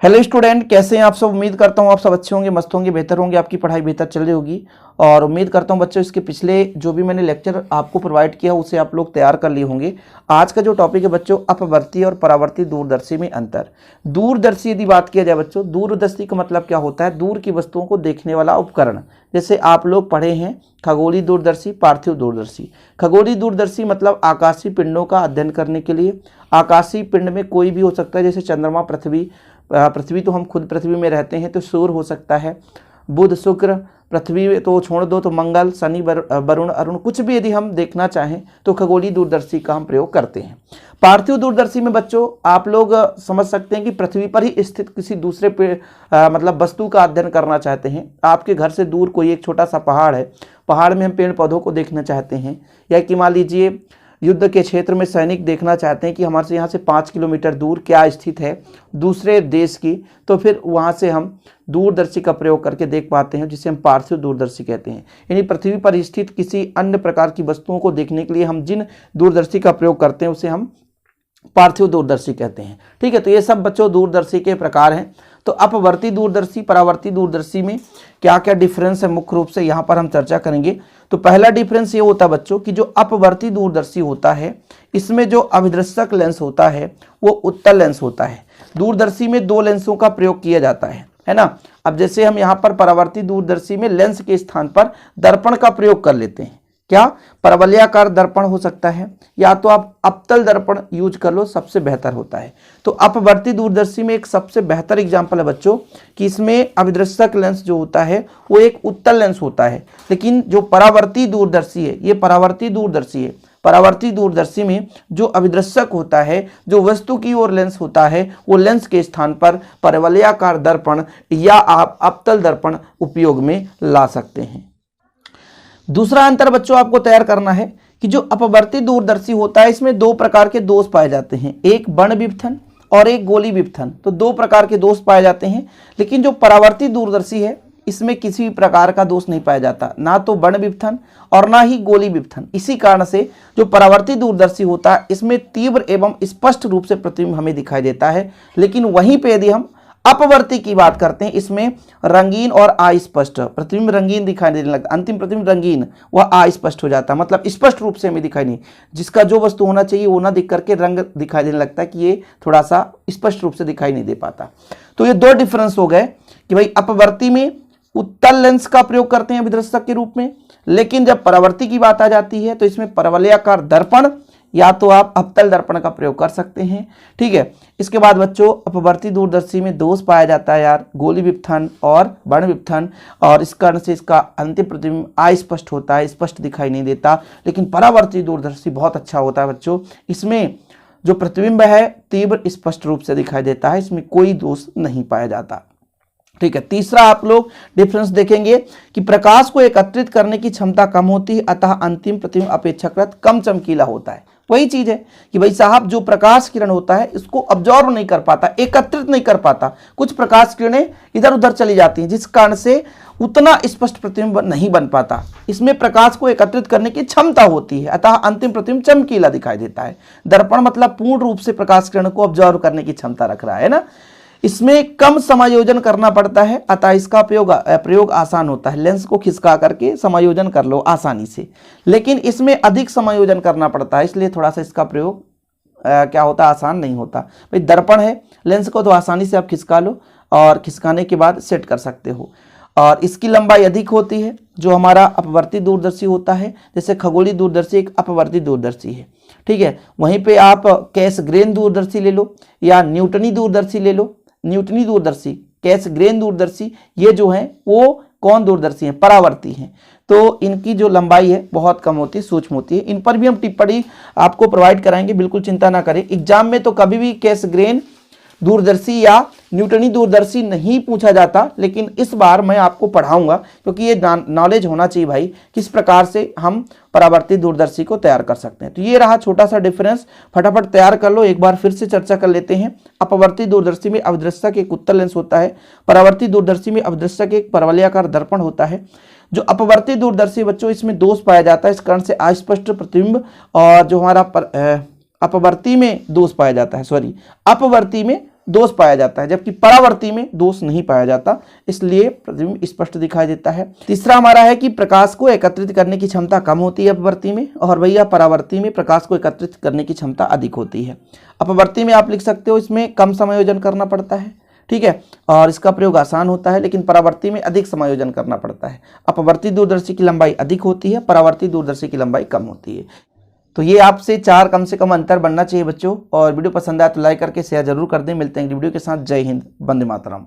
Hello student, कैसे हैं आप सब। उम्मीद करता हूं आप सब अच्छे होंगे, मस्त होंगे, बेहतर होंगे, आपकी पढ़ाई बेहतर चल रही होगी। और उम्मीद करता हूं बच्चों इसके पिछले जो भी मैंने लेक्चर आपको प्रोवाइड किया उसे आप लोग तैयार कर लिए होंगे। आज का जो टॉपिक है बच्चों, अपवर्ती और परावर्ती दूरदर्शी में अंतर। दूरदर्शी यदि बात किया जाए बच्चों, दूरदर्शी का मतलब क्या होता है? दूर की वस्तुओं को देखने वाला उपकरण। जैसे आप लोग पढ़े हैं खगोलीय दूरदर्शी, पार्थिव दूरदर्शी। खगोलीय दूरदर्शी मतलब आकाशीय पिंडों का अध्ययन करने के लिए। आकाशीय पिंड में कोई भी हो सकता है, जैसे चंद्रमा, पृथ्वी तो हम खुद पृथ्वी में रहते हैं, तो सूर्य हो सकता है, बुध, शुक्र, पृथ्वी तो छोड़ दो तो मंगल, शनि, वरुण, अरुण, कुछ भी यदि हम देखना चाहें तो खगोलीय दूरदर्शी का हम प्रयोग करते हैं। पार्थिव दूरदर्शी में बच्चों आप लोग समझ सकते हैं कि पृथ्वी पर ही स्थित किसी दूसरे मतलब वस्तु का अध्ययन करना चाहते हैं। आपके घर से दूर कोई एक छोटा सा पहाड़ है, पहाड़ में हम पेड़ पौधों को देखना चाहते हैं, या कि मान लीजिए युद्ध के क्षेत्र में सैनिक देखना चाहते हैं कि हमारे से यहाँ से 5 किलोमीटर दूर क्या स्थिति है दूसरे देश की, तो फिर वहाँ से हम दूरदर्शी का प्रयोग करके देख पाते हैं, जिसे हम पार्थिव दूरदर्शी कहते हैं। यानी पृथ्वी पर स्थित किसी अन्य प्रकार की वस्तुओं को देखने के लिए हम जिन दूरदर्शी का प्रयोग करते हैं उसे हम पार्थिव दूरदर्शी कहते हैं। ठीक है, तो ये सब बच्चों दूरदर्शी के प्रकार हैं। तो अपवर्ती दूरदर्शी, परावर्ती दूरदर्शी में क्या क्या डिफरेंस है मुख्य रूप से यहाँ पर हम चर्चा करेंगे। तो पहला डिफरेंस ये होता है बच्चों कि जो अपवर्ती दूरदर्शी होता है इसमें जो अभिदृश्यक लेंस होता है वो उत्तल लेंस होता है। दूरदर्शी में 2 लेंसों का प्रयोग किया जाता है ना। अब जैसे हम यहाँ पर परावर्ती दूरदर्शी में लेंस के स्थान पर दर्पण का प्रयोग कर लेते हैं। क्या परवलयाकार दर्पण हो सकता है, या तो आप अवतल दर्पण यूज कर लो, सबसे बेहतर होता है। तो अपवर्ती दूरदर्शी में एक सबसे बेहतर एग्जांपल है बच्चों कि इसमें अभिदृश्यक लेंस जो होता है वो एक उत्तल लेंस होता है। लेकिन जो परावर्ती दूरदर्शी है, ये परावर्ती दूरदर्शी है। परावर्ती दूरदर्शी में जो अभिदृश्यक होता है, जो वस्तु की ओर लेंस होता है, वो लेंस के स्थान पर परवलयाकार दर्पण या आप अवतल दर्पण उपयोग में ला सकते हैं। दूसरा अंतर बच्चों आपको तैयार करना है कि जो अपवर्ती दूरदर्शी होता है इसमें 2 प्रकार के दोष पाए जाते हैं, एक बर्ण विपथन और एक गोली विपथन। तो 2 प्रकार के दोष पाए जाते हैं। लेकिन जो परावर्ती दूरदर्शी है इसमें किसी भी प्रकार का दोष नहीं पाया जाता, ना तो बर्ण विपथन और ना ही गोली विपथन। इसी कारण से जो परावर्ती दूरदर्शी होता है इसमें तीव्र एवं स्पष्ट रूप से प्रतिबिंब हमें दिखाई देता है। लेकिन वहीं पे यदि हम अपवर्ती की बात करते हैं इसमें रंगीन और अस्पष्ट प्रतिबिंब, रंगीन दिखाई देने लगता, अंतिम प्रतिबिंब रंगीन, वह अस्पष्ट हो जाता है, मतलब स्पष्ट रूप से हमें दिखाई नहीं, जिसका जो वस्तु होना चाहिए वो ना दिख करके रंग दिखाई देने लगता है कि ये थोड़ा सा स्पष्ट रूप से दिखाई नहीं दे पाता। तो ये 2 डिफरेंस हो गए कि भाई अपवर्ती में उत्तल लेंस का प्रयोग करते हैं अभिदृश्यक के रूप में, लेकिन जब परावर्ती की बात आ जाती है तो इसमें परवलयाकार दर्पण या तो आप अवतल दर्पण का प्रयोग कर सकते हैं। ठीक है, इसके बाद बच्चों अपवर्ती दूरदर्शी में दोष पाया जाता है यार गोली विपथन और बर्ण विपथन, और इस कारण से इसका अंतिम प्रतिबिंब अस्पष्ट होता है, स्पष्ट दिखाई नहीं देता। लेकिन परावर्ती दूरदर्शी बहुत अच्छा होता है बच्चों, इसमें जो प्रतिबिंब है तीव्र स्पष्ट रूप से दिखाई देता है, इसमें कोई दोष नहीं पाया जाता। ठीक है, तीसरा आप लोग डिफरेंस देखेंगे कि प्रकाश को एकत्रित करने की क्षमता कम होती है, अतः अंतिम प्रतिबिंब अपेक्षाकृत कम चमकीला होता है। वही चीज है कि भाई साहब जो प्रकाश किरण होता है इसको अब्जॉर्व नहीं कर पाता, एकत्रित नहीं कर पाता, कुछ प्रकाश किरणें इधर उधर चली जाती हैं, जिस कारण से उतना स्पष्ट प्रतिबिंब नहीं बन पाता। इसमें प्रकाश को एकत्रित करने की क्षमता होती है, अतः अंतिम प्रतिबिंब चमकीला दिखाई देता है। दर्पण मतलब पूर्ण रूप से प्रकाश किरण को अब्जॉर्व करने की क्षमता रख रहा है ना। इसमें कम समायोजन करना पड़ता है, अतः इसका प्रयोग आसान होता है, लेंस को खिसका करके समायोजन कर लो आसानी से। लेकिन इसमें अधिक समायोजन करना पड़ता है, इसलिए थोड़ा सा इसका प्रयोग क्या होता है, आसान नहीं होता। भाई दर्पण है, लेंस को तो आसानी से आप खिसका लो और खिसकाने के बाद सेट कर सकते हो, और इसकी लंबाई अधिक होती है जो हमारा अपवर्ती दूरदर्शी होता है। जैसे खगोलीय दूरदर्शी एक अपवर्ती दूरदर्शी है। ठीक है, वहीं पे आप कैस ग्रेन दूरदर्शी ले लो या न्यूटनी दूरदर्शी ले लो। न्यूटनी दूरदर्शी, कैस ग्रेन दूरदर्शी, ये जो है वो कौन दूरदर्शी हैं? परावर्ती हैं। तो इनकी जो लंबाई है बहुत कम होती है, सूक्ष्म होती है। इन पर भी हम टिप्पणी आपको प्रोवाइड कराएंगे, बिल्कुल चिंता ना करें। एग्जाम में तो कभी भी कैस ग्रेन दूरदर्शी या न्यूटनी दूरदर्शी नहीं पूछा जाता, लेकिन इस बार मैं आपको पढ़ाऊंगा क्योंकि ये नॉलेज होना चाहिए भाई, किस प्रकार से हम परावर्ती दूरदर्शी को तैयार कर सकते हैं। तो ये रहा छोटा सा डिफरेंस, फटाफट तैयार कर लो। एक बार फिर से चर्चा कर लेते हैं। अपवर्ती दूरदर्शी में अभिदृश्यक एक उत्तल लेंस होता है, परावर्ती दूरदर्शी में अभिदृश्यक एक परवलयाकार दर्पण होता है। जो अपवर्ती दूरदर्शी बच्चों इसमें दोष पाया जाता है, इस कारण से अस्पष्ट प्रतिबिंब, और जो हमारा अपवर्ती में दोष पाया जाता है, अपवर्ती में दोष पाया जाता है, जबकि परावर्ती में दोष नहीं पाया जाता, इसलिए प्रतिबिंब स्पष्ट दिखाई देता है। तीसरा हमारा है कि प्रकाश को एकत्रित करने की क्षमता कम होती है अपवर्ती में, और भैया परावर्ती में प्रकाश को एकत्रित करने की क्षमता अधिक होती है। अपवर्ती में आप लिख सकते हो इसमें कम समायोजन करना पड़ता है, ठीक है, और इसका प्रयोग आसान होता है, लेकिन परावर्ती में अधिक समायोजन करना पड़ता है। अपवर्ती दूरदर्शी की लंबाई अधिक होती है, परावर्ती दूरदर्शी की लंबाई कम होती है। तो ये आपसे 4 कम से कम अंतर बनना चाहिए बच्चों। और वीडियो पसंद आए तो लाइक करके शेयर जरूर कर दें। मिलते हैं वीडियो के साथ। जय हिंद, वंदे मातरम।